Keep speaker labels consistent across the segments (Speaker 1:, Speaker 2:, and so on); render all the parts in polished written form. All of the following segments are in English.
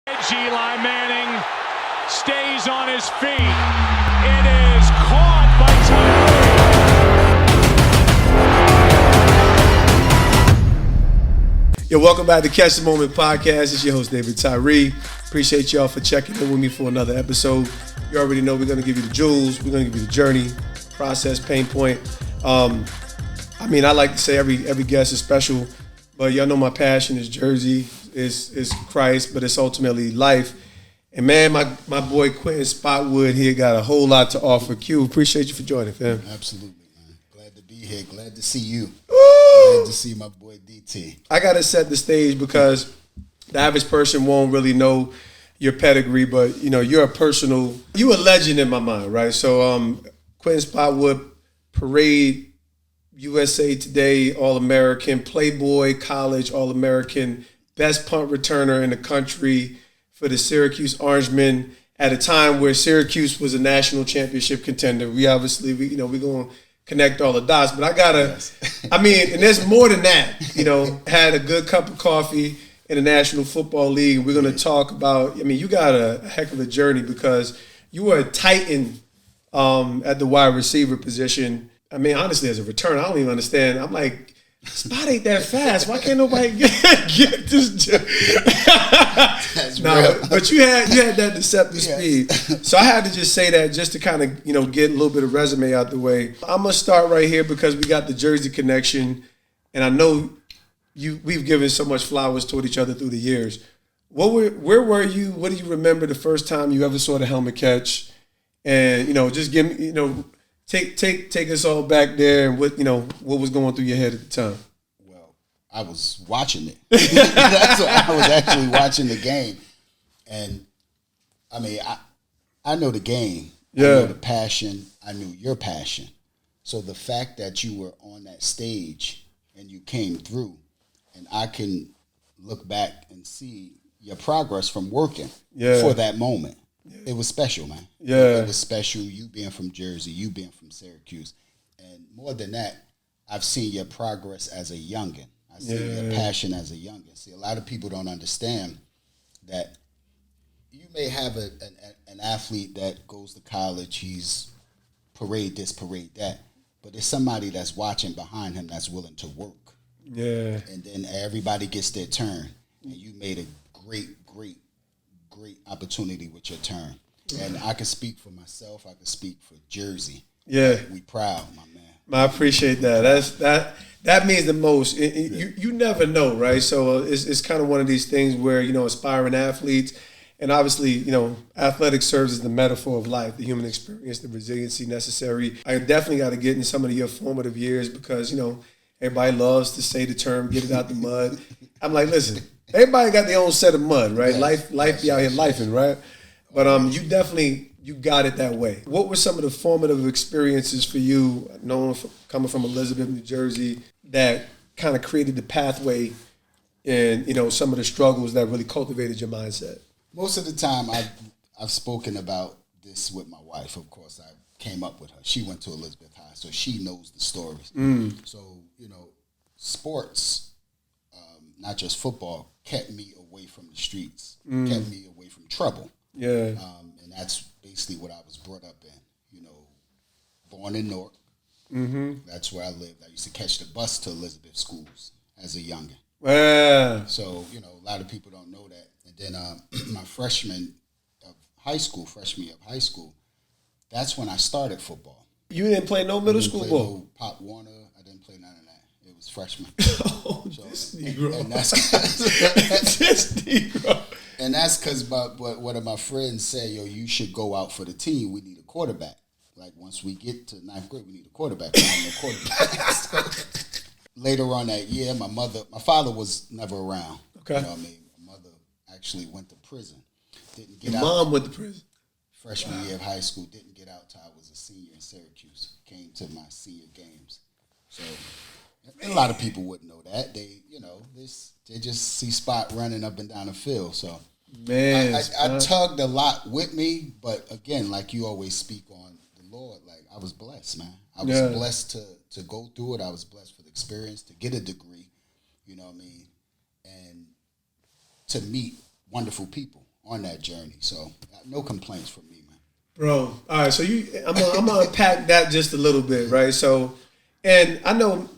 Speaker 1: Eli Manning stays on his feet. It is caught by
Speaker 2: Tyree. Yo, welcome back to Catch the Moment podcast. It's your host, David Tyree. Appreciate y'all for checking in with me for another episode. You already know we're going to give you the jewels. We're going to give you the journey, process, pain point. I like to say every guest is special, but y'all know my passion is Jersey, is Christ, but it's ultimately life. And man, my boy Quinton Spotwood here got a whole lot to offer. Q, appreciate you for joining, fam.
Speaker 3: Absolutely, man. Glad to be here. Glad to see you. Glad to see my boy DT.
Speaker 2: I got to set the stage because the average person won't really know your pedigree, but you're a legend in my mind, right? So Quinton Spotwood, Parade, USA Today, All-American, Playboy, College, All-American, best punt returner in the country for the Syracuse Orangemen at a time where Syracuse was a national championship contender. We obviously, we're going to connect all the dots, but and there's more than that. Had a good cup of coffee in the National Football League. And we're going to talk about, you got a heck of a journey because you were a titan at the wide receiver position. Honestly, as a returner, I don't even understand. I'm like, Spot ain't that fast. Why can't nobody get this? But you had that deceptive speed. So I had to just say that just to kind of get a little bit of resume out the way. I'm gonna start right here because we got the Jersey connection, and I know we've given so much flowers toward each other through the years. Where were you? What do you remember the first time you ever saw the helmet catch? And just give me Take us all back there and what was going through your head at the time.
Speaker 3: Well, I was watching it. That's what I was actually watching the game. And I know the game. Yeah. I know the passion. I knew your passion. So the fact that you were on that stage and you came through, and I can look back and see your progress from working for that moment. It was special, man. Yeah. It was special, you being from Jersey, you being from Syracuse. And more than that, I've seen your progress as a youngin'. I see your passion as a youngin'. See, a lot of people don't understand that you may have an athlete that goes to college, he's parade this, parade that, but there's somebody that's watching behind him that's willing to work. Yeah. And then everybody gets their turn. And you made a great opportunity with your turn. And I can speak for myself. I can speak for Jersey. Yeah. We proud, my man.
Speaker 2: I appreciate that. That means the most. You never know, right? So it's kind of one of these things where, aspiring athletes, and obviously, athletics serves as the metaphor of life, the human experience, the resiliency necessary. I definitely got to get in some of your formative years because, everybody loves to say the term, get it out the mud. I'm like, listen, everybody got their own set of mud, right? Yes. Life be out here lifing, right? But you got it that way. What were some of the formative experiences for you, coming from Elizabeth, New Jersey, that kind of created the pathway and, some of the struggles that really cultivated your mindset?
Speaker 3: Most of the time I've spoken about this with my wife. Of course, I came up with her. She went to Elizabeth High, so she knows the stories. So, sports, not just football, kept me away from the streets, kept me away from trouble. Yeah. And that's basically what I was brought up in. Born in Newark. Mm-hmm. That's where I lived. I used to catch the bus to Elizabeth schools as a youngin'. Yeah. So, a lot of people don't know that. And then my freshman year of high school, that's when I started football.
Speaker 2: You didn't play no middle school ball?
Speaker 3: No Pop Warner. I didn't play none of that. It was freshman.
Speaker 2: This Negro.
Speaker 3: And that's
Speaker 2: this Negro.
Speaker 3: And that's because one of my friends said, you should go out for the team. We need a quarterback. Like, once we get to 9th grade, we need a quarterback. I'm no quarterback. So, later on that year, my father was never around. Okay. My mother actually went to prison. Didn't get out.
Speaker 2: Mom went to prison?
Speaker 3: Freshman year of high school. Didn't get out till I was a senior in Syracuse. Came to my senior games. So, and a lot of people wouldn't know that. They just see Spot running up and down the field. So, man, I tugged a lot with me. But again, like you always speak on the Lord, like I was blessed, man. I was blessed to go through it. I was blessed for the experience, to get a degree, and to meet wonderful people on that journey. So no complaints from me, man.
Speaker 2: Bro, all right. So I'm gonna unpack that just a little bit, right? So, and I know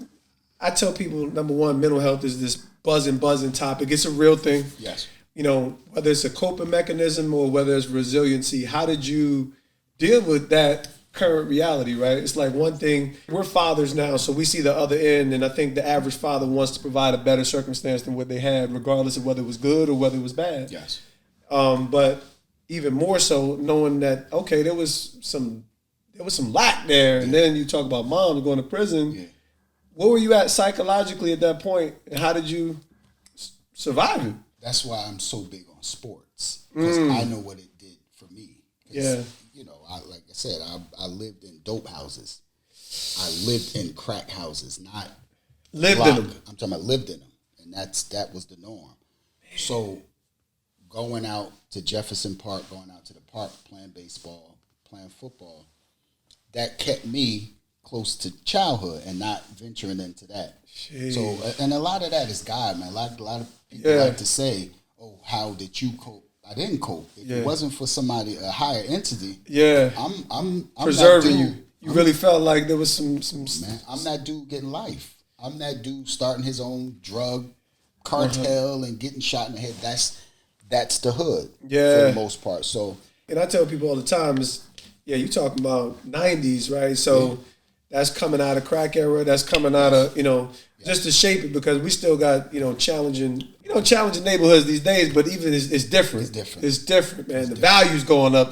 Speaker 2: I tell people, number one, mental health is this buzzing topic. It's a real thing.
Speaker 3: Yes.
Speaker 2: You know, whether it's a coping mechanism or whether it's resiliency, how did you deal with that current reality, right? It's like one thing, we're fathers now, so we see the other end, and I think the average father wants to provide a better circumstance than what they had, regardless of whether it was good or whether it was bad.
Speaker 3: Yes.
Speaker 2: But even more so, knowing that, okay, there was some lack there, and then you talk about moms going to prison.
Speaker 3: Yeah.
Speaker 2: Where were you at psychologically at that point, and how did you survive it?
Speaker 3: That's why I'm so big on sports, because I know what it did for me.
Speaker 2: Yeah.
Speaker 3: You know, like I said, I lived in dope houses. I lived in crack houses, not
Speaker 2: Lived
Speaker 3: block.
Speaker 2: in them.
Speaker 3: I'm talking about lived in them, and that was the norm. So going out to Jefferson Park, going out to the park, playing baseball, playing football, that kept me close to childhood and not venturing into that.
Speaker 2: Jeez.
Speaker 3: So, and a lot of that is God, man. A lot of people like to say, "Oh, how did you cope?" I didn't cope. If it wasn't for somebody, a higher entity, I'm
Speaker 2: preserving
Speaker 3: that
Speaker 2: you.
Speaker 3: dude.
Speaker 2: You really felt like there was some.
Speaker 3: Man, I'm that dude getting life. I'm that dude starting his own drug cartel and getting shot in the head. That's the hood for the most part. So,
Speaker 2: and I tell people all the time is, you talking about 90s, right? So that's coming out of crack era. That's coming out of, just to shape it, because we still got, challenging neighborhoods these days, but even it's different. It's different, man. The value's going up.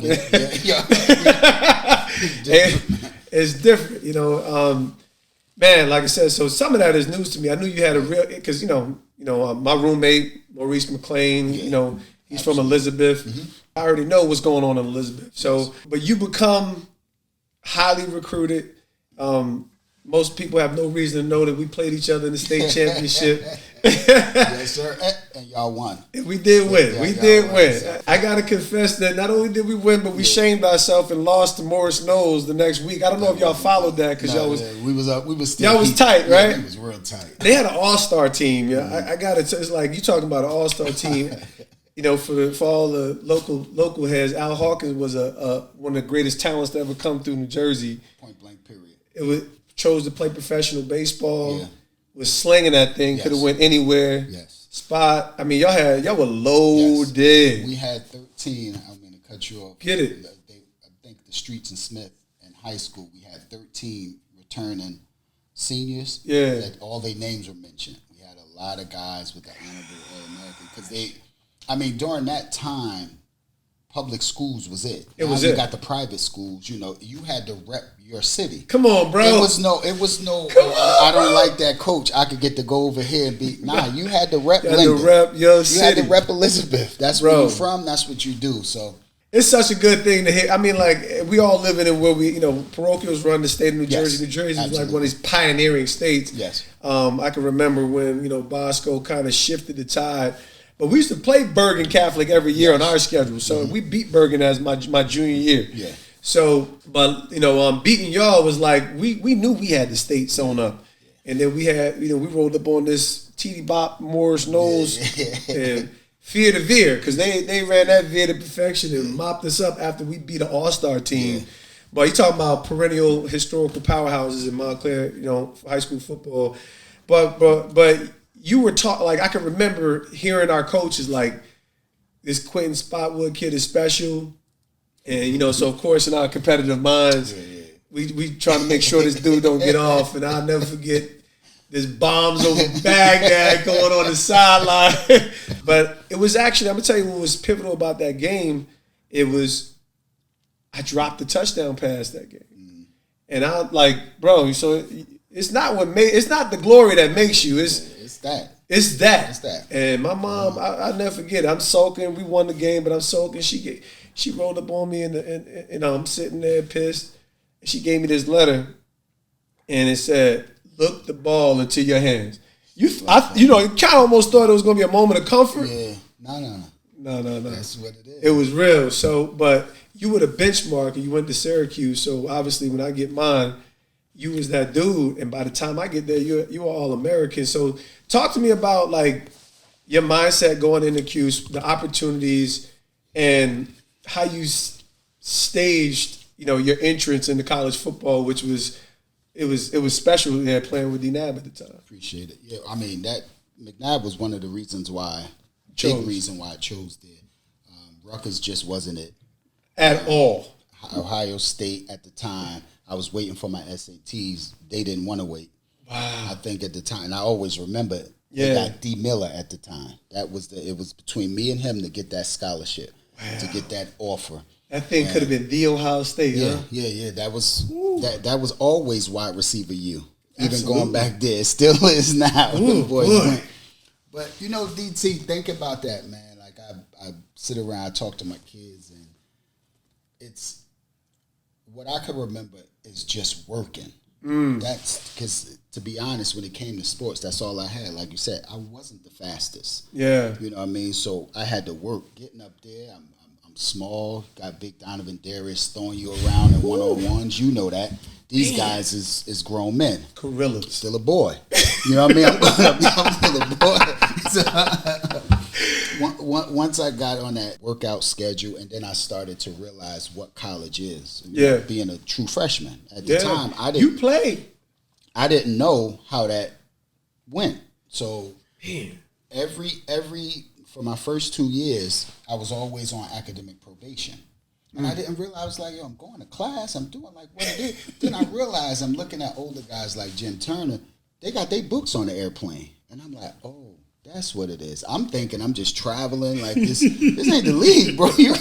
Speaker 2: It's different, man, like I said, so some of that is news to me. I knew you had a real, because, my roommate, Maurice McLean, he's from Elizabeth. I already know what's going on in Elizabeth. So, but you become highly recruited. Most people have no reason to know that we played each other in the state championship.
Speaker 3: Yes, sir. And y'all won.
Speaker 2: We did win.
Speaker 3: Yeah,
Speaker 2: we did win.
Speaker 3: So.
Speaker 2: I got to confess that not only did we win, but we shamed ourselves and lost to Morris Knowles the next week. I don't know if y'all followed that, because y'all was
Speaker 3: we was still
Speaker 2: y'all was tight, right?
Speaker 3: It was real tight.
Speaker 2: They had an all-star team. Yeah, I got it. It's like you talking about an all-star team. For all the local heads, Al Hawkins was one of the greatest talents to ever come through New Jersey.
Speaker 3: Point blank. Period.
Speaker 2: Chose to play professional baseball. Yeah. Was slinging that thing. Could have went anywhere.
Speaker 3: Yes.
Speaker 2: Spot. I mean, y'all were loaded.
Speaker 3: Yes. We had 13. I mean, to cut you off.
Speaker 2: Get it.
Speaker 3: I think the Streets and Smith in high school, we had 13 returning seniors.
Speaker 2: Yeah.
Speaker 3: That all their names were mentioned. We had a lot of guys with the honorable All-American, because during that time, public schools was it. You got the private schools. You had to rep your city.
Speaker 2: Come on, bro.
Speaker 3: It was no. I don't like that coach. I could get to go over here and be. Nah, you had to rep.
Speaker 2: You had to rep your city.
Speaker 3: You had to rep Elizabeth. That's where you're from. That's what you do. So
Speaker 2: it's such a good thing to hear. I mean, like, we all living in where we, parochials run the state of New Jersey. New Jersey is like one of these pioneering states.
Speaker 3: Yes.
Speaker 2: I can remember when Bosco kind of shifted the tide. But we used to play Bergen Catholic every year on our schedule. So we beat Bergen as my junior year.
Speaker 3: Yeah.
Speaker 2: So, but, beating y'all was like, we knew we had the state sewn up. And then we had, we rolled up on this TD Bop, Morris Knowles, and Fear to Veer, because they ran that veer to perfection and mopped us up after we beat an all-star team. Yeah. But you talking about perennial historical powerhouses in Montclair, high school football. But you were taught, like, I can remember hearing our coaches, like, this Quinton Spotwood kid is special. And, so, of course, in our competitive minds, we trying to make sure this dude don't get off. And I'll never forget this bombs over Baghdad going on the sideline. But it was actually, I'm going to tell you what was pivotal about that game. It was, I dropped the touchdown pass that game. And I'm like, bro, so it's not the glory that makes you. It's that. And my mom, I'll never forget. I'm sulking. We won the game, but I'm sulking. She rolled up on me, and I'm sitting there pissed. And she gave me this letter, and it said, "Look the ball into your hands." You kind of almost thought it was going to be a moment of comfort.
Speaker 3: Yeah. No. That's what it is.
Speaker 2: It was real. So, but you were the benchmark, and you went to Syracuse. So obviously, when I get mine, you was that dude, and by the time I get there, you are All-American. So talk to me about, like, your mindset going into Cuse, the opportunities, and how you staged, your entrance into college football, which was special. Playing with D Nab at the time.
Speaker 3: Appreciate it. Yeah, I mean that McNabb was one of the reasons why. Big reason why I chose there. Rutgers just wasn't it
Speaker 2: at all.
Speaker 3: Ohio State at the time, I was waiting for my SATs. They didn't want to wait.
Speaker 2: Wow.
Speaker 3: I think at the time, and I always remember it. They got D. Miller at the time. It was between me and him to get that scholarship, to get that offer.
Speaker 2: That thing could have been the Ohio State, huh?
Speaker 3: Yeah. That was always wide receiver U. Even going back there, it still is now. Boy. But DT, think about that, man. Like I sit around, I talk to my kids, and it's what I can remember is just working. That's because, to be honest, when it came to sports, that's all I had. Like you said, I wasn't the fastest.
Speaker 2: Yeah.
Speaker 3: You know what I mean? So I had to work. Getting up there, I'm small, got big Donovan Darius throwing you around in one-on-ones. You know that. These guys is grown men.
Speaker 2: Gorillas.
Speaker 3: Still a boy. You know what I mean? I'm still a boy. So, once I got on that workout schedule, and then I started to realize what college is. Being a true freshman. At the time,
Speaker 2: You played.
Speaker 3: I didn't know how that went. So every for my first 2 years, I was always on academic probation. And I didn't realize, I was like, I'm going to class, I'm doing like what it is. Then I realized I'm looking at older guys like Jim Turner, they got their books on the airplane. And I'm like, oh, that's what it is. I'm thinking I'm just traveling like this. This ain't the league, bro. You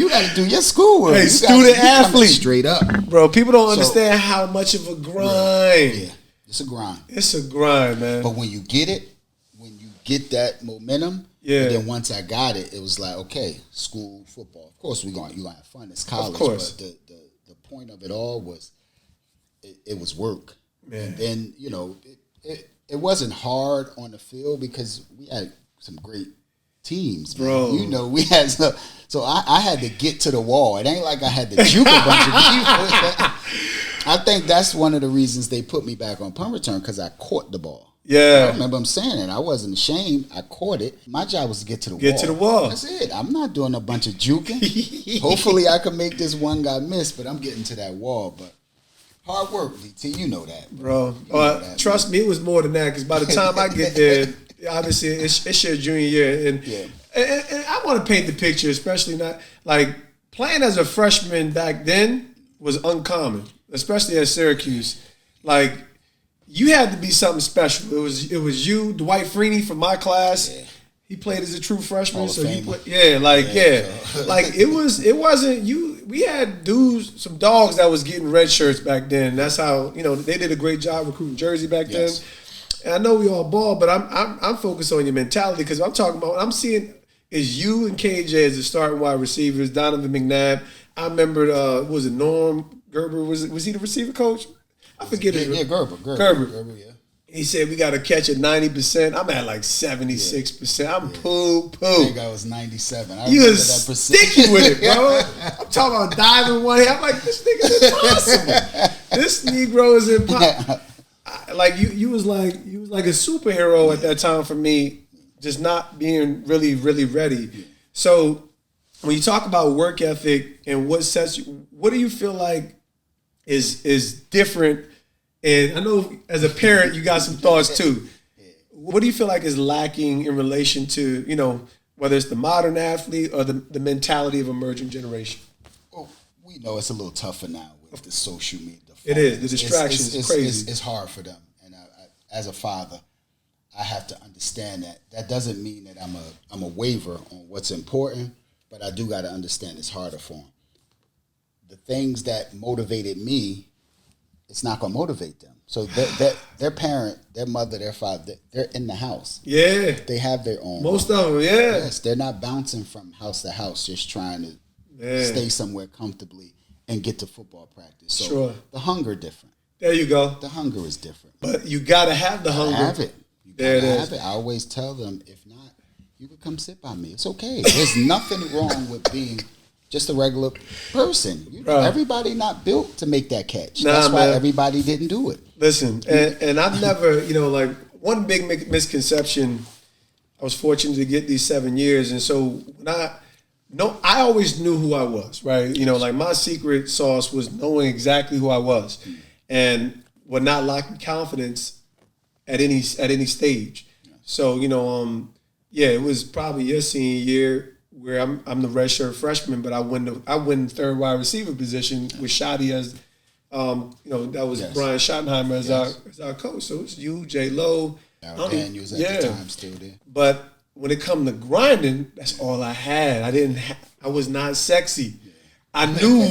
Speaker 3: gotta do your schoolwork.
Speaker 2: Hey, student athlete.
Speaker 3: Straight up.
Speaker 2: Bro, people don't understand how much of a grind.
Speaker 3: Yeah, it's a grind.
Speaker 2: It's a grind, man.
Speaker 3: But when you get it, when you get that momentum, and then once I got it, it was like, okay, school, football. Of course, you're gonna have fun. It's college.
Speaker 2: Of course.
Speaker 3: But the point of it all was it was work.
Speaker 2: Man.
Speaker 3: And then, it wasn't hard on the field because we had some great teams, man.
Speaker 2: Bro.
Speaker 3: We had so I had to get to the wall. It ain't like I had to juke a bunch of people. I think that's one of the reasons they put me back on punt return, because I caught the ball.
Speaker 2: Yeah.
Speaker 3: I remember him saying it. I wasn't ashamed. I caught it. My job was to get to the wall.
Speaker 2: Get to the wall.
Speaker 3: That's it. I'm not doing a bunch of juking. Hopefully I can make this one guy miss, but I'm getting to that wall. But hard work, DT. You know that.
Speaker 2: Bro. Trust me, it was more than that, because by the time I get there, obviously it's your junior year. And I want to paint the picture, especially not like playing as a freshman back then was uncommon, especially at Syracuse. Like, you had to be something special. It was you, Dwight Freeney from my class. Yeah. He played as a true freshman, so he played. Like it wasn't you. We had dudes, some dogs that was getting red shirts back then. That's how they did a great job recruiting Jersey back then. And I know we all ball, but I'm focused on your mentality, because I'm talking about what I'm seeing is you and KJ as the starting wide receivers. Donovan McNabb. I remember was it Norm Gerber? Was he the receiver coach? I forget it.
Speaker 3: Yeah, Gerber, yeah.
Speaker 2: He said we got to catch at 90%. I'm at like 76%. I'm poo.
Speaker 3: I think I was 97.
Speaker 2: You was sticky with it, bro. I'm talking about diving one here. I'm like, this nigga is impossible. This Negro is impossible. Like you was like a superhero at that time for me, just not being really, really ready. So when you talk about work ethic and what sets you, what do you feel like is different? And I know as a parent you got some thoughts too. What do you feel like is lacking in relation to, whether it's the modern athlete or the mentality of emerging generation?
Speaker 3: Well, we know it's a little tougher now with the social media.
Speaker 2: It is. The distractions is crazy.
Speaker 3: It's hard for them. And I, as a father, I have to understand that. That doesn't mean that I'm a waiver on what's important, but I do got to understand it's harder for them. The things that motivated me, it's not going to motivate them. So their parent, their mother, their father, they're in the house.
Speaker 2: Yeah.
Speaker 3: They have their own.
Speaker 2: Most of them, yeah.
Speaker 3: Yes, they're not bouncing from house to house just trying to stay somewhere comfortably and get to football practice. So the hunger different.
Speaker 2: There you go.
Speaker 3: The hunger is different.
Speaker 2: But you got to have the hunger.
Speaker 3: Have it. You got to have it. I always tell them, if not, you can come sit by me. It's okay. There's nothing wrong with being just a regular person. Everybody not built to make that catch. That's why everybody didn't do it.
Speaker 2: Listen, and I've never, like one big misconception I was fortunate to get these 7 years. And so when I always knew who I was, right? You know, like my secret sauce was knowing exactly who I was and would not lack confidence at any stage. So, you know, it was probably your senior year where I'm the redshirt freshman, but I win the third wide receiver position with Shotty as, you know, that was Brian Schottenheimer as our coach. So it was you, J. Lo.
Speaker 3: Daniels at the time still there.
Speaker 2: But when it come to grinding, that's all I had. I was not sexy. Yeah. I knew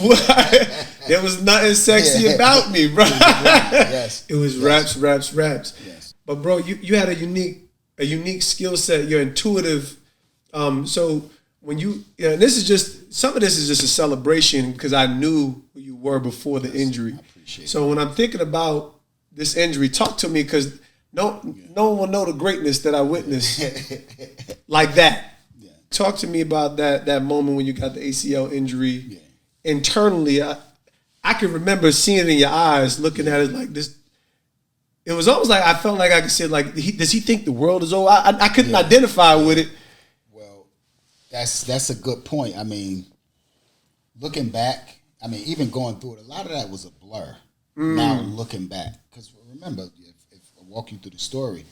Speaker 2: there was nothing sexy about me, bro.
Speaker 3: Yes.
Speaker 2: It was reps.
Speaker 3: Yes.
Speaker 2: But bro, you had a unique skill set. You're intuitive. So when and this is just some of this is just a celebration because I knew who you were before the injury.
Speaker 3: I appreciate
Speaker 2: so when I'm thinking about this injury, talk to me because no one will know the greatness that I witnessed like that. Yeah. Talk to me about that moment when you got the ACL injury. Yeah. Internally, I can remember seeing it in your eyes, looking at it like this. It was almost like I felt like I could say, like, does he think the world is over? I couldn't identify with it.
Speaker 3: Well, that's a good point. I mean, looking back, I mean, even going through it, a lot of that was a blur. Now looking back, because remember, if I walk you through the story,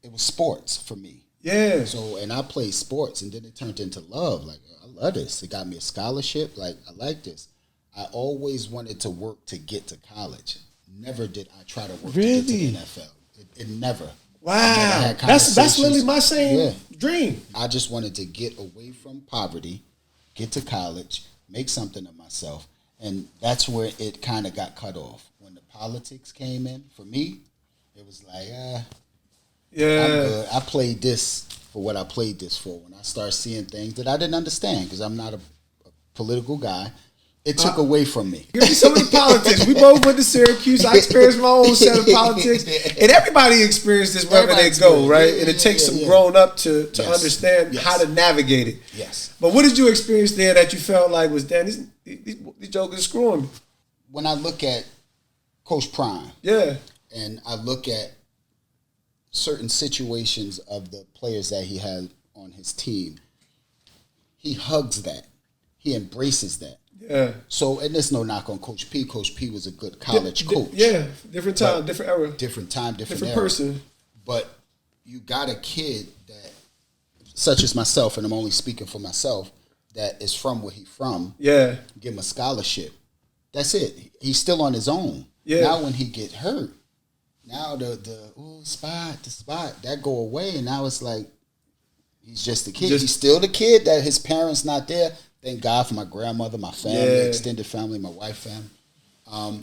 Speaker 3: it was sports for me.
Speaker 2: Yeah.
Speaker 3: So, and I played sports, and then it turned into love. Like, I love this. It got me a scholarship. Like, I like this. I always wanted to work to get to college. Never did I try to work to get to the NFL. It never.
Speaker 2: Wow. That's literally my same dream.
Speaker 3: I just wanted to get away from poverty, get to college, make something of myself. And that's where it kind of got cut off. When the politics came in, for me, it was like, I'm good. I played this for what I played this for. When I started seeing things that I didn't understand, because I'm not a political guy, it took away from me.
Speaker 2: Give me some of the politics. We both went to Syracuse. I experienced my own set of politics. And everybody experienced this wherever they go, right? And it takes some growing up to understand how to navigate it.
Speaker 3: Yes.
Speaker 2: But what did you experience there that you felt like was, damn, these jokers screwing me?
Speaker 3: When I look at Coach Prime, and I look at certain situations of the players that he had on his team, he hugs that. He embraces that.
Speaker 2: Yeah.
Speaker 3: So, and there's no knock on Coach P. Coach P was a good college coach.
Speaker 2: Yeah. Different time, different era.
Speaker 3: Different time, different era.
Speaker 2: Person.
Speaker 3: But you got a kid that, such as myself, and I'm only speaking for myself, that is from where he's from.
Speaker 2: Yeah.
Speaker 3: Give him a scholarship. That's it. He's still on his own.
Speaker 2: Yeah.
Speaker 3: Now when he get hurt, now the spot, that go away, and now it's like he's just a kid. He's still the kid that his parents not there. Thank God for my grandmother, my family, extended family, my wife family.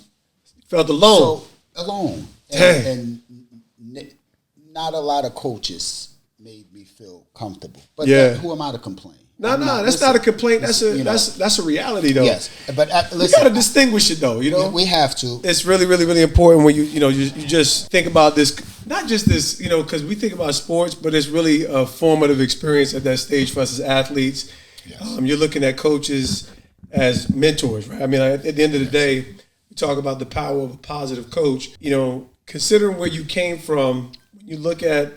Speaker 2: Felt alone.
Speaker 3: So, alone. And not a lot of coaches made me feel comfortable. But who am I to complain?
Speaker 2: No, that's not a complaint. That's a reality, though.
Speaker 3: Yes, but listen,
Speaker 2: you got to distinguish it, though. You know,
Speaker 3: we have to.
Speaker 2: It's really, really, really important when you just think about this. Not just this, because we think about sports, but it's really a formative experience at that stage for us as athletes. Yes. You're looking at coaches as mentors, right? I mean, at the end of the day, we talk about the power of a positive coach. Considering where you came from, when you look at,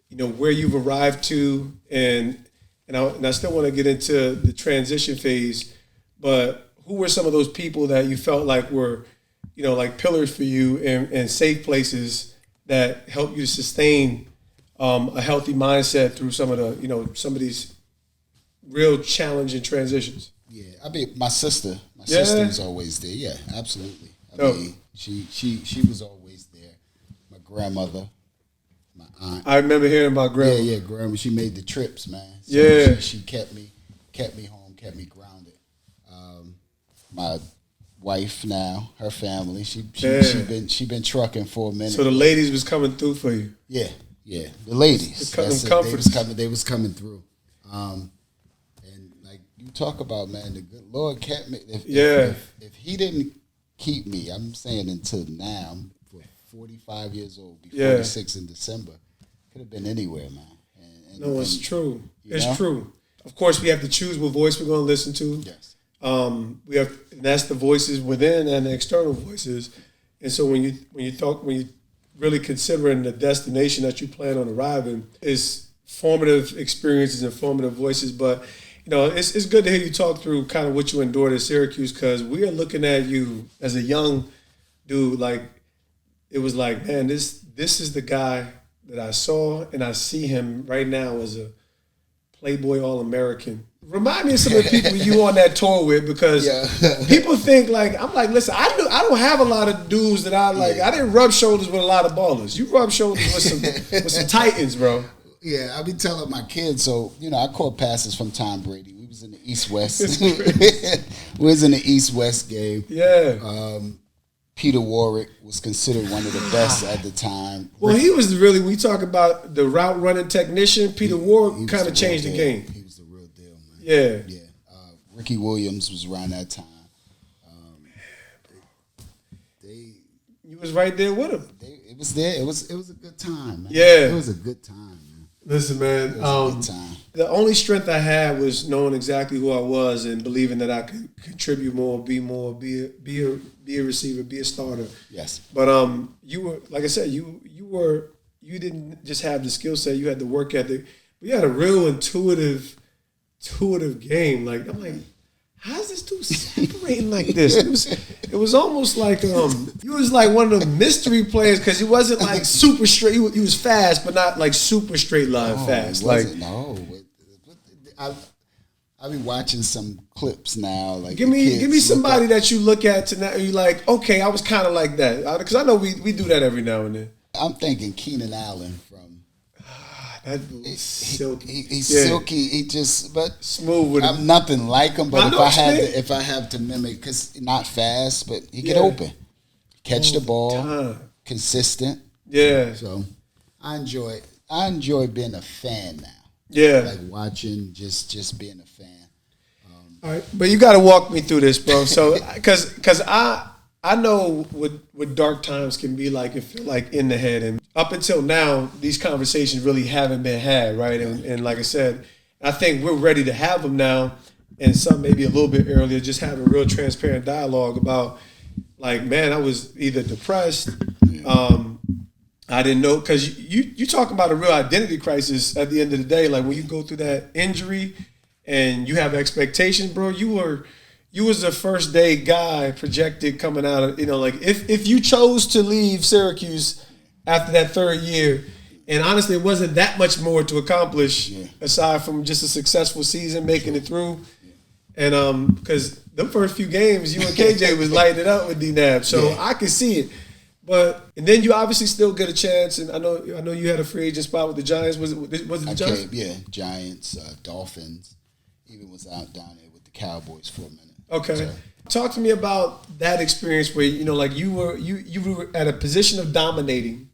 Speaker 2: where you've arrived to, and I still want to get into the transition phase, but who were some of those people that you felt like were, like pillars for you and safe places that helped you to sustain a healthy mindset through some of the, some of these real challenging transitions?
Speaker 3: Yeah, I mean, my sister was always there. Yeah, absolutely. I mean, she was always there. My grandmother, my aunt.
Speaker 2: I remember hearing about grandma.
Speaker 3: Yeah, grandma. She made the trips, man. So she kept me home, kept me grounded. My wife now, her family, she been trucking for a minute.
Speaker 2: So the ladies was coming through for you.
Speaker 3: Yeah, the ladies. They was coming through. You talk about, man, the good Lord kept me. If he didn't keep me, I'm saying until now, I'm 45 years old, be 46 in December, could have been anywhere, man.
Speaker 2: It's true. It's true. Of course, we have to choose what voice we're going to listen to.
Speaker 3: Yes.
Speaker 2: And that's the voices within and the external voices. And so when you really considering the destination that you plan on arriving, is formative experiences and formative voices. But, it's good to hear you talk through kind of what you endured at Syracuse, because we are looking at you as a young dude. Like, it was like, man, this is the guy that I saw, and I see him right now as a Playboy All-American. Remind me of some of the people you on that tour with, because people think I'm like, listen, I don't have a lot of dudes that I like. I didn't rub shoulders with a lot of ballers. You rub shoulders with some titans, bro.
Speaker 3: Yeah, I be telling my kids. So I caught passes from Tom Brady. We was in the East-West. We was in the East-West game.
Speaker 2: Yeah.
Speaker 3: Peter Warwick was considered one of the best at the time.
Speaker 2: Well, he was really, we talk about the route running technician. Peter Warwick kind of changed the game.
Speaker 3: He was the real deal, man.
Speaker 2: Yeah.
Speaker 3: Yeah. Ricky Williams was around that time.
Speaker 2: You was right there with him.
Speaker 3: It was there. It was a good time, man.
Speaker 2: Yeah.
Speaker 3: It was a good time, man.
Speaker 2: Listen, man.
Speaker 3: It was a good time.
Speaker 2: The only strength I had was knowing exactly who I was and believing that I could contribute more, be a receiver, be a starter.
Speaker 3: Yes.
Speaker 2: But you were, like I said, you didn't just have the skill set, you had the work ethic. But you had a real intuitive game. Like, I'm like, how's this dude separating like this? It was almost like you was like one of the mystery players, because he wasn't like super straight. He was fast, but not like super straight line fast.
Speaker 3: I've been watching some clips now. Like,
Speaker 2: give me somebody that you look at tonight. You like, okay, I was kind of like that, because I know we do that every now and then.
Speaker 3: I'm thinking Keenan Allen from.
Speaker 2: That dude's silky.
Speaker 3: He's silky. He just, but
Speaker 2: smooth with him.
Speaker 3: I'm nothing like him. But if I have to mimic, because not fast, but he get open, catch the ball, consistent.
Speaker 2: Yeah.
Speaker 3: So I enjoy being a fan now.
Speaker 2: Yeah.
Speaker 3: Like watching, just being a fan.
Speaker 2: All right, but you got to walk me through this, bro. So, because I know what dark times can be like, if like in the head, and up until now, these conversations really haven't been had, right? And like I said, I think we're ready to have them now, and some maybe a little bit earlier, just having real transparent dialogue about, like, man, I was either depressed, I didn't know, because you talk about a real identity crisis at the end of the day. Like, when you go through that injury and you have expectations, bro, you was the first day guy projected coming out of, like, if you chose to leave Syracuse after that third year, and honestly, it wasn't that much more to accomplish aside from just a successful season, making it through. And because the first few games, you and KJ was lighting it up with D-Nab, so I could see it. And then you obviously still get a chance, and I know you had a free agent spot with the Giants. Was it the Giants?
Speaker 3: Giants, Dolphins. Even was out down there with the Cowboys for a minute.
Speaker 2: Okay.
Speaker 3: So.
Speaker 2: Talk to me about that experience where, like, you were at a position of dominating,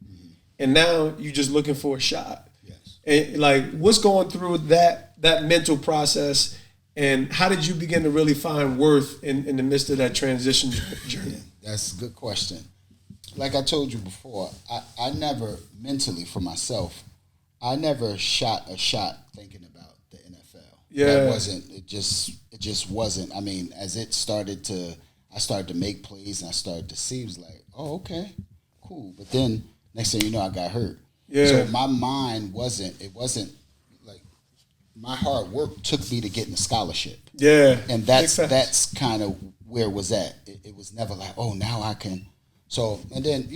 Speaker 2: and now you're just looking for a shot.
Speaker 3: Yes.
Speaker 2: And, like, what's going through that mental process, and how did you begin to really find worth in the midst of that transition journey?
Speaker 3: That's a good question. Like I told you before, I never mentally, for myself, I never shot a shot thinking about the NFL.
Speaker 2: Yeah.
Speaker 3: It just wasn't. I mean, as I started to make plays and I started to see, it was like, oh, okay, cool. But then next thing you know, I got hurt.
Speaker 2: Yeah.
Speaker 3: So my mind wasn't like, my hard work took me to getting a scholarship.
Speaker 2: Yeah.
Speaker 3: And that's kind of where it was at. It was never like, oh, now I can. So, and then,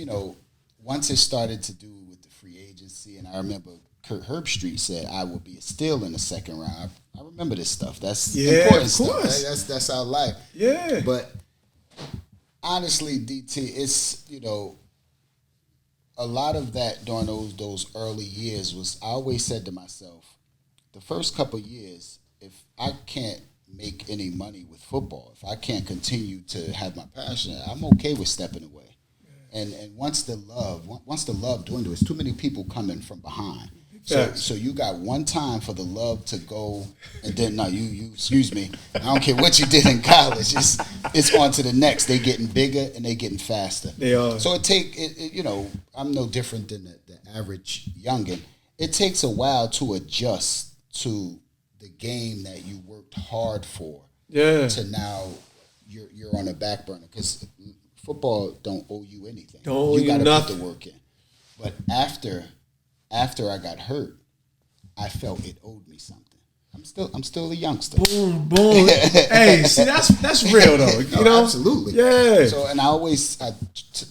Speaker 3: once it started to do with the free agency, and I remember Kurt Herbstreit said, I will be a steal in the second round. I remember this stuff. That's important stuff. That's our life.
Speaker 2: Yeah.
Speaker 3: But honestly, DT, it's, a lot of that during those early years was, I always said to myself, the first couple of years, if I can't make any money with football, if I can't continue to have my passion, I'm okay with stepping away. And once the love dwindles, too many people coming from behind. So you got one time for the love to go, and then you excuse me, I don't care what you did in college. It's on to the next. They getting bigger and they getting faster.
Speaker 2: They are.
Speaker 3: So I'm no different than the average youngin. It takes a while to adjust to the game that you worked hard for. Yeah. To now you're on a back burner, because football don't owe you anything.
Speaker 2: You got to
Speaker 3: put the work in. But after I got hurt, I felt it owed me something. I'm still a youngster.
Speaker 2: Boom, boom. Hey, see, that's real though. You know,
Speaker 3: absolutely.
Speaker 2: Yeah.
Speaker 3: So, and I always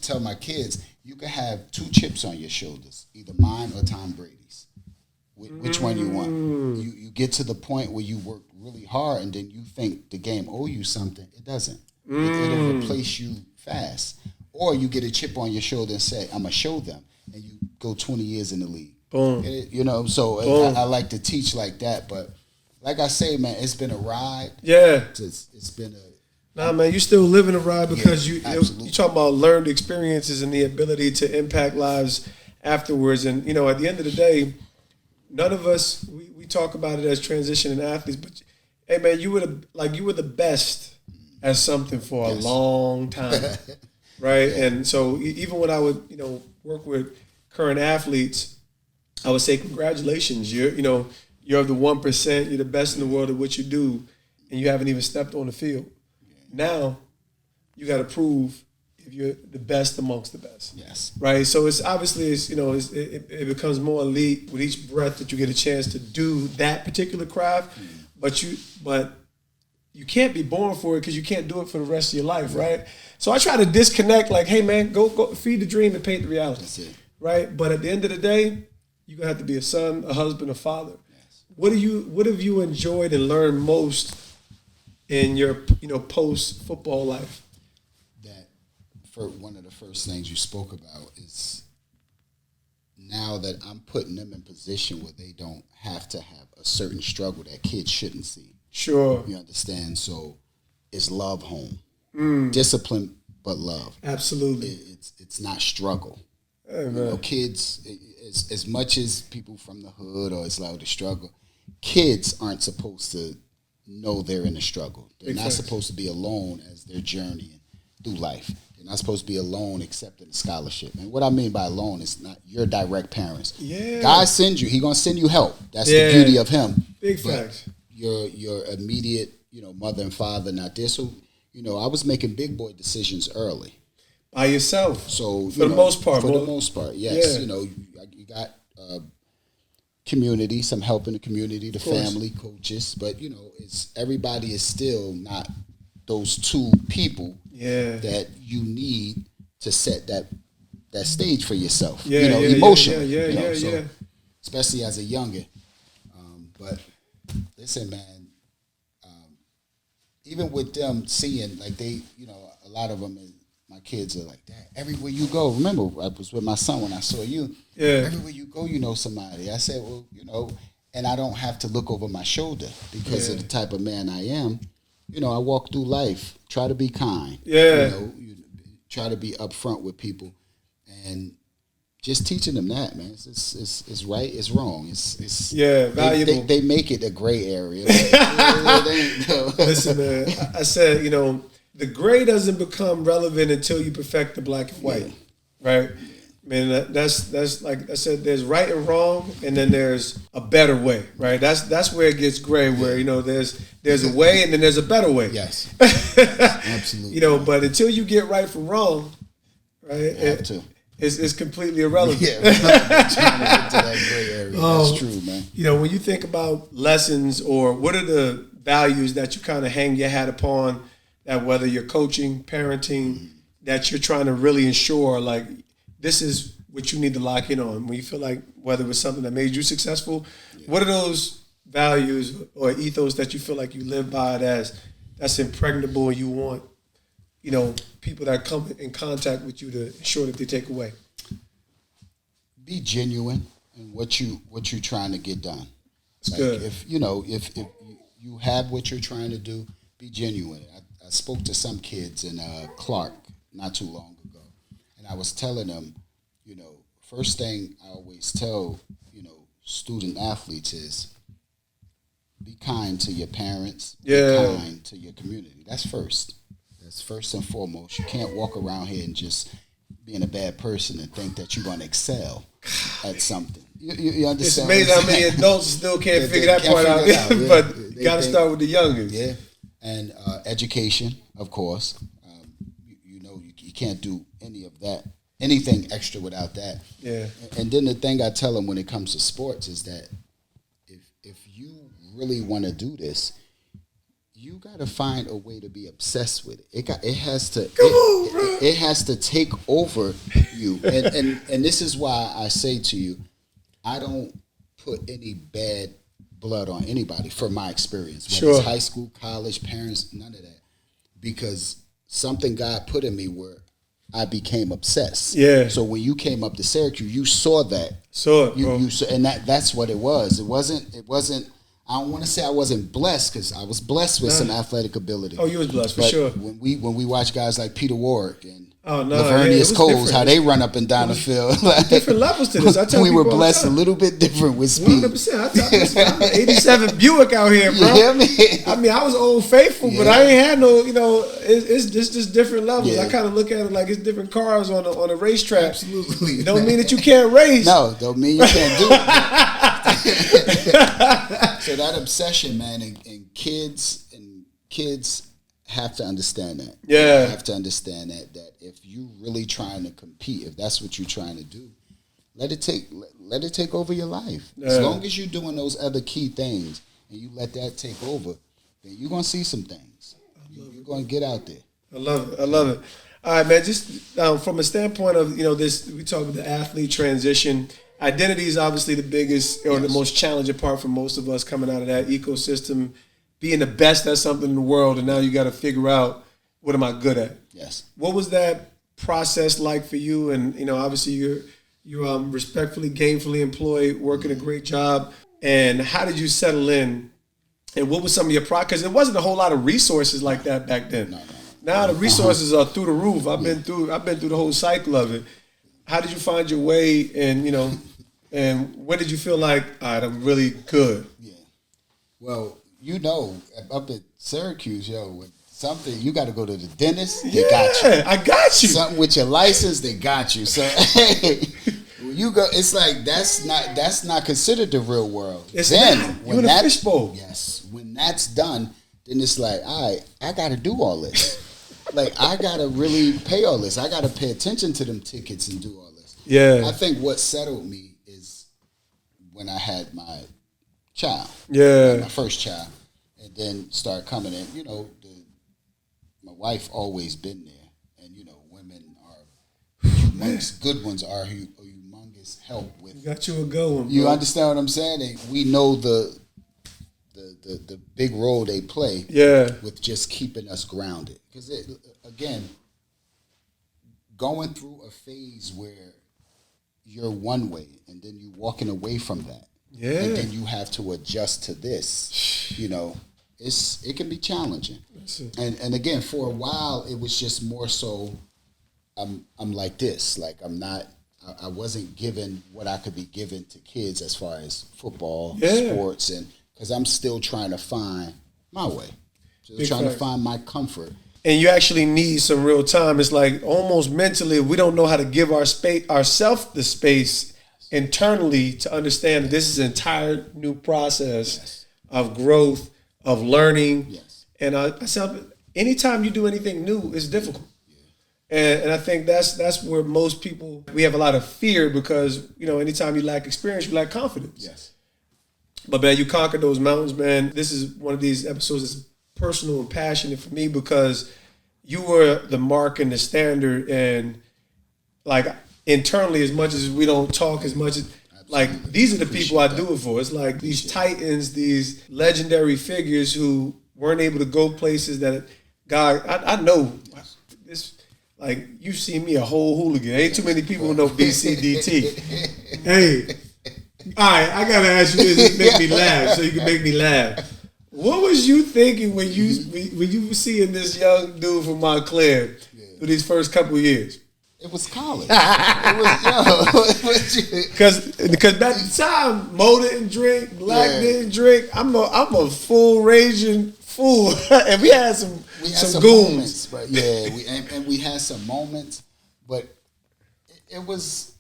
Speaker 3: tell my kids, you can have 2 chips on your shoulders, either mine or Tom Brady's. Which one you want? You get to the point where you work really hard, and then you think the game owe you something. It doesn't. It'll replace you fast. Or you get a chip on your shoulder and say, I'm gonna show them, and you go 20 years in the league.
Speaker 2: Boom.
Speaker 3: You know, so I like to teach like that, but. Like I say, man, it's been a ride.
Speaker 2: Yeah.
Speaker 3: It's been a...
Speaker 2: Nah, man, you still living a ride because you talk about learned experiences and the ability to impact lives afterwards. And, you know, at the end of the day, none of us, we talk about it as transitioning athletes, but, hey, man, you were the best at something for a long time, right? Yeah. And so even when I would, you know, work with current athletes, I would say congratulations. You're of the 1%. You're the best in the world at what you do, and you haven't even stepped on the field. Now, you got to prove if you're the best amongst the best.
Speaker 3: Yes.
Speaker 2: Right. So it's obviously it becomes more elite with each breath that you get a chance to do that particular craft. But you can't be born for it because you can't do it for the rest of your life. Right. So I try to disconnect. Like, hey man, go feed the dream and paint the reality. That's it. Right. But at the end of the day, you're gonna have to be a son, a husband, a father. What have you enjoyed and learned most in your post football life?
Speaker 3: That for one of the first things you spoke about is now that I'm putting them in position where they don't have to have a certain struggle that kids shouldn't see.
Speaker 2: Sure.
Speaker 3: You understand? So it's love home. Discipline but love.
Speaker 2: Absolutely.
Speaker 3: It's not struggle.
Speaker 2: Hey,
Speaker 3: kids, as much as people from the hood or it's like the struggle, kids aren't supposed to know they're in a struggle. They're not supposed to be alone as they're journeying through life. They're not supposed to be alone accepting a scholarship. And what I mean by alone is not your direct parents.
Speaker 2: Yeah.
Speaker 3: God sends you. He's going to send you help. That's the beauty of him.
Speaker 2: Big facts.
Speaker 3: Your immediate, mother and father not there. So, I was making big boy decisions early.
Speaker 2: By yourself.
Speaker 3: So
Speaker 2: for the most part.
Speaker 3: For the most part, yes.
Speaker 2: Yeah.
Speaker 3: You got community, some help in the community, the family, coaches, but everybody is still not those 2 people that you need to set that stage for yourself. Emotionally. Yeah. Especially as a youngin. But listen, man, even with them seeing like they, a lot of them. My kids are like, Dad, everywhere you go. Remember, I was with my son when I saw you.
Speaker 2: Yeah.
Speaker 3: Everywhere you go, you know somebody. I said, well, and I don't have to look over my shoulder because of the type of man I am. I walk through life, try to be kind.
Speaker 2: Yeah.
Speaker 3: Try to be upfront with people. And just teaching them that, man. It's right, it's wrong. It's
Speaker 2: valuable.
Speaker 3: They make it a gray area.
Speaker 2: Listen, man, I said, the gray doesn't become relevant until you perfect the black and white, right? Man, that's like I said. There's right and wrong, and then there's a better way, right? That's where it gets gray. Where there's a way, and then there's a better way.
Speaker 3: Yes, absolutely.
Speaker 2: But until you get right from wrong, right? It's completely irrelevant.
Speaker 3: Yeah, we're not trying to get to that gray area. That's true, man.
Speaker 2: When you think about lessons or what are the values that you kind of hang your hat upon. That whether you're coaching, parenting, that you're trying to really ensure, like, this is what you need to lock in on. When you feel like whether it was something that made you successful, what are those values or ethos that you feel like you live by that's impregnable and you want, people that come in contact with you to ensure that they take away?
Speaker 3: Be genuine in what you're trying to get done.
Speaker 2: It's good.
Speaker 3: If you have what you're trying to do, be genuine. I spoke to some kids in Clark not too long ago, and I was telling them, first thing I always tell, student athletes is be kind to your parents, be kind to your community. That's first. That's first and foremost. You can't walk around here and just being a bad person and think that you're going to excel at something. You understand?
Speaker 2: It's amazing how many adults still can't figure that part out. But you got to start with the youngest.
Speaker 3: Yeah. And education, of course. You can't do any of that, anything extra without that.
Speaker 2: Yeah.
Speaker 3: And then the thing I tell them when it comes to sports is that really want to do this, you got to find a way to be obsessed with it. It has to take over you. And this is why I say to you, I don't put any bad blood on anybody from my experience. Whether it's high school, college, parents, none of that. Because something God put in me where I became obsessed. Yeah. So when you came up to Syracuse, you saw that.
Speaker 2: Saw it,
Speaker 3: you saw, and that's what it was. It wasn't. I don't want to say I wasn't blessed, because I was blessed with some athletic ability.
Speaker 2: Oh, you was blessed for sure.
Speaker 3: When we watch guys like Peter Ward and
Speaker 2: Lavernius
Speaker 3: Coles, how they run up and down the field, like,
Speaker 2: different levels to this. I tell
Speaker 3: we were blessed a little bit different with speed.
Speaker 2: 100%. I'm an '87 Buick out here, bro.
Speaker 3: Yeah,
Speaker 2: I mean, I was Old Faithful, but I ain't had no. It's just different levels. Yeah. I kind of look at it like it's different cars on a racetrack.
Speaker 3: Absolutely.
Speaker 2: It don't mean that you can't race.
Speaker 3: No, don't mean you can't do it. So that obsession, man, and kids have to understand that.
Speaker 2: Yeah.
Speaker 3: They have to understand that if you really trying to compete, if that's what you're trying to do, let it take over your life. Yeah. As long as you're doing those other key things and you let that take over, then you're gonna see some things. You're gonna get out there.
Speaker 2: I love it. All right, man. Just from a standpoint of this, we talk about the athlete transition. Identity is obviously the biggest or the most challenging part for most of us coming out of that ecosystem. Being the best at something in the world, and now you got to figure out, what am I good at?
Speaker 3: Yes.
Speaker 2: What was that process like for you? And obviously you're respectfully, gainfully employed, working a great job. And how did you settle in? And what was some of your because there wasn't a whole lot of resources like that back then. No. Now the resources are through the roof. I've been through the whole cycle of it. How did you find your way? And and when did you feel like, all right, I'm really good?
Speaker 3: Yeah. Well, up at Syracuse, with something, you got to go to the dentist. They got you.
Speaker 2: I got you.
Speaker 3: Something with your license, they got you. So hey, when you go, it's like that's not considered the real world.
Speaker 2: It's then you in a fishbowl.
Speaker 3: Yes, when that's done, then it's like, all right, I got to do all this. Like, I got to really pay all this. I got to pay attention to them tickets and do all this.
Speaker 2: Yeah.
Speaker 3: I think what settled me is when I had my child.
Speaker 2: Yeah.
Speaker 3: My first child. And then start coming in. My wife always been there. And, women are humongous. Good ones are humongous help with.
Speaker 2: You got you a good one, bro.
Speaker 3: You understand what I'm saying? And we know the big role they play with just keeping us grounded. Because, again, going through a phase where you're one way and then you're walking away from that. Yeah. And then you have to adjust to this. It can be challenging. And again, for a while, it was just more so I'm like this. Like, I wasn't given what I could be given to kids as far as football, sports, and because I'm still trying to find my way. Trying to find my comfort.
Speaker 2: And you actually need some real time. It's like almost mentally, we don't know how to give ourselves the space internally to understand that this is an entire new process of growth, of learning. Yes. And I said, anytime you do anything new, it's difficult. Yeah. And I think that's where most people, we have a lot of fear because, anytime you lack experience, you lack confidence. Yes. But, man, you conquered those mountains, man. This is one of these episodes that's personal and passionate for me because you were the mark and the standard, and like internally, as much as we don't talk as much as like these are the people I do it for. It's like these titans, these legendary figures who weren't able to go places that God, I know this, like you see me a whole hooligan. Ain't too many people who know BCDT. Hey, all right, I gotta ask you this to make me laugh so you can make me laugh. What was you thinking when you were seeing this young dude from Montclair for these first couple of years?
Speaker 3: It was college. Because
Speaker 2: back at the time, Mo didn't drink, Black didn't drink. I'm a full raging fool, and we had some goons.
Speaker 3: Moments, but we had some moments, but it was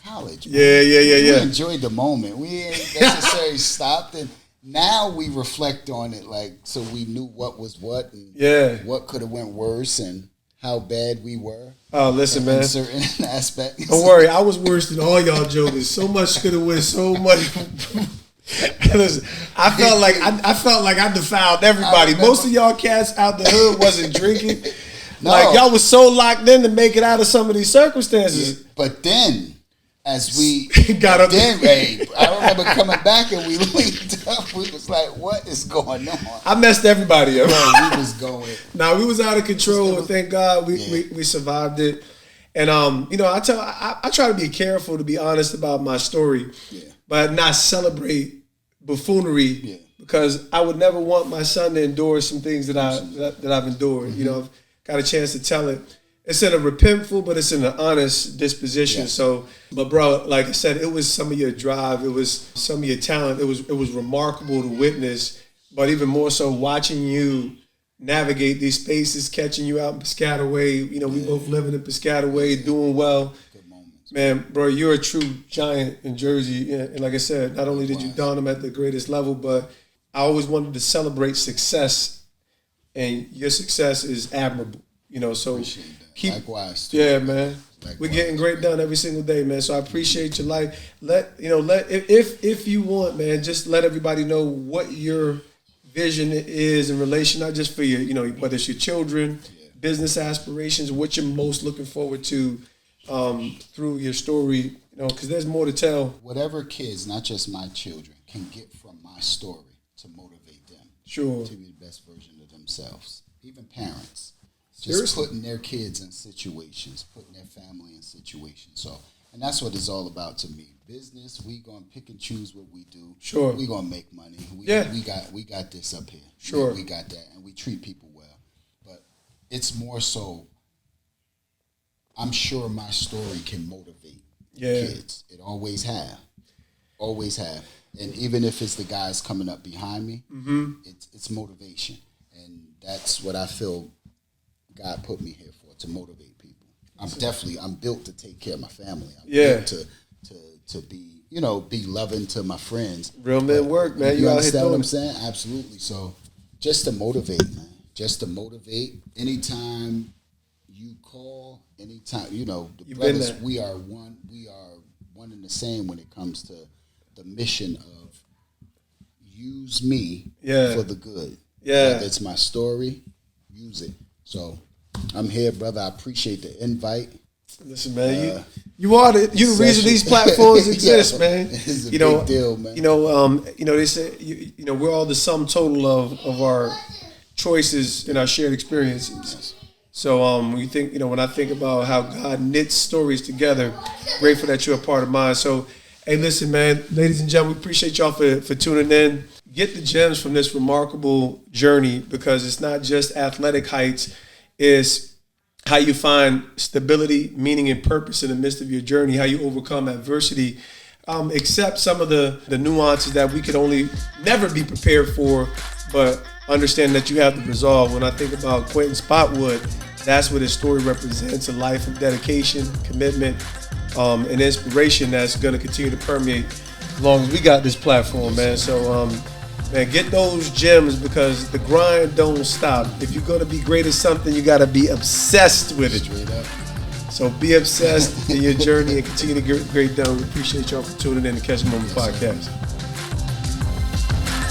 Speaker 3: college.
Speaker 2: Man. Yeah.
Speaker 3: We enjoyed the moment. We ain't necessarily stopped and. Now we reflect on it, so we knew what was what and what could have went worse and how bad we were.
Speaker 2: Oh, listen, man.
Speaker 3: In certain aspects.
Speaker 2: Don't worry, I was worse than all y'all jokers. So much could have went so much. Listen, I felt like I defiled everybody. Most of y'all cats out the hood wasn't drinking.
Speaker 3: No.
Speaker 2: Like y'all was so locked in to make it out of some of these circumstances.
Speaker 3: But then, as we
Speaker 2: Got up
Speaker 3: then, hey, I remember coming back and we linked up. We was like, "What is going on?"
Speaker 2: I messed everybody up.
Speaker 3: Bro, we was going.
Speaker 2: Nah, we was out of control. Thank God we survived it. And I try to be careful, to be honest about my story, but not celebrate buffoonery because I would never want my son to endure some things that I've endured.
Speaker 3: Mm-hmm.
Speaker 2: You know, I've got a chance to tell it. It's in a repentful, but it's in an honest disposition.
Speaker 3: Yeah.
Speaker 2: So, but bro, like I said, it was some of your drive, it was some of your talent. It was remarkable to witness, but even more so watching you navigate these spaces, catching you out in Piscataway. You know, we both living in Piscataway, doing well.
Speaker 3: Good moments.
Speaker 2: Man, bro, you're a true giant in Jersey. And like I said, not only did you don them at the greatest level, but I always wanted to celebrate success, and your success is admirable. You know, so keep.
Speaker 3: Likewise.
Speaker 2: Yeah, man.
Speaker 3: Likewise.
Speaker 2: We're getting great done every single day, man. So I appreciate your life. If you want, man, just let everybody know what your vision is in relation, not just for your, whether it's your children, business aspirations, what you're most looking forward to through your story, because there's more to tell.
Speaker 3: Whatever kids, not just my children, can get from my story to motivate them.
Speaker 2: Sure.
Speaker 3: To be the best version of themselves. Even parents.
Speaker 2: Seriously?
Speaker 3: Just putting their kids in situations, putting their family in situations. So, and that's what it's all about to me. Business, we gonna pick and choose what we do.
Speaker 2: Sure.
Speaker 3: We gonna make money. We got this up here.
Speaker 2: Sure.
Speaker 3: We got that, and we treat people well. But it's more so, I'm sure my story can motivate kids. It always have. Always have. And even if it's the guys coming up behind me, it's motivation. And that's what I feel God put me here for, to motivate people. I'm built to take care of my family. I'm built to be, be loving to my friends.
Speaker 2: Real men work, man.
Speaker 3: You
Speaker 2: out here
Speaker 3: understand
Speaker 2: doing
Speaker 3: what I'm
Speaker 2: it.
Speaker 3: saying? Absolutely. So just to motivate, man. Just to motivate. Anytime you call, anytime, the
Speaker 2: You've
Speaker 3: brothers,
Speaker 2: been there.
Speaker 3: we are one and the same when it comes to the mission of use me for the good.
Speaker 2: Yeah.
Speaker 3: Whether it's my story, use it. So I'm here, brother. I appreciate the invite.
Speaker 2: Listen, man, you are the reason these platforms exist, man.
Speaker 3: It's a big deal, man.
Speaker 2: They say we're all the sum total of our choices and our shared experiences. So when I think about how God knits stories together, grateful that you're a part of mine. So hey, listen, man, ladies and gentlemen, we appreciate y'all for tuning in. Get the gems from this remarkable journey, because it's not just athletic heights, it's how you find stability, meaning, and purpose in the midst of your journey, how you overcome adversity, accept some of the nuances that we could only never be prepared for, but understand that you have the resolve. When I think about Quinton Spotwood, that's what his story represents, a life of dedication, commitment, and inspiration that's going to continue to permeate as long as we got this platform, man. So, man, get those gems, because the grind don't stop. If you're going to be great at something, you got to be obsessed with it.
Speaker 3: Straight up.
Speaker 2: So be obsessed in your journey and continue to get great done. We appreciate y'all for tuning in to Catch a Moment Podcast.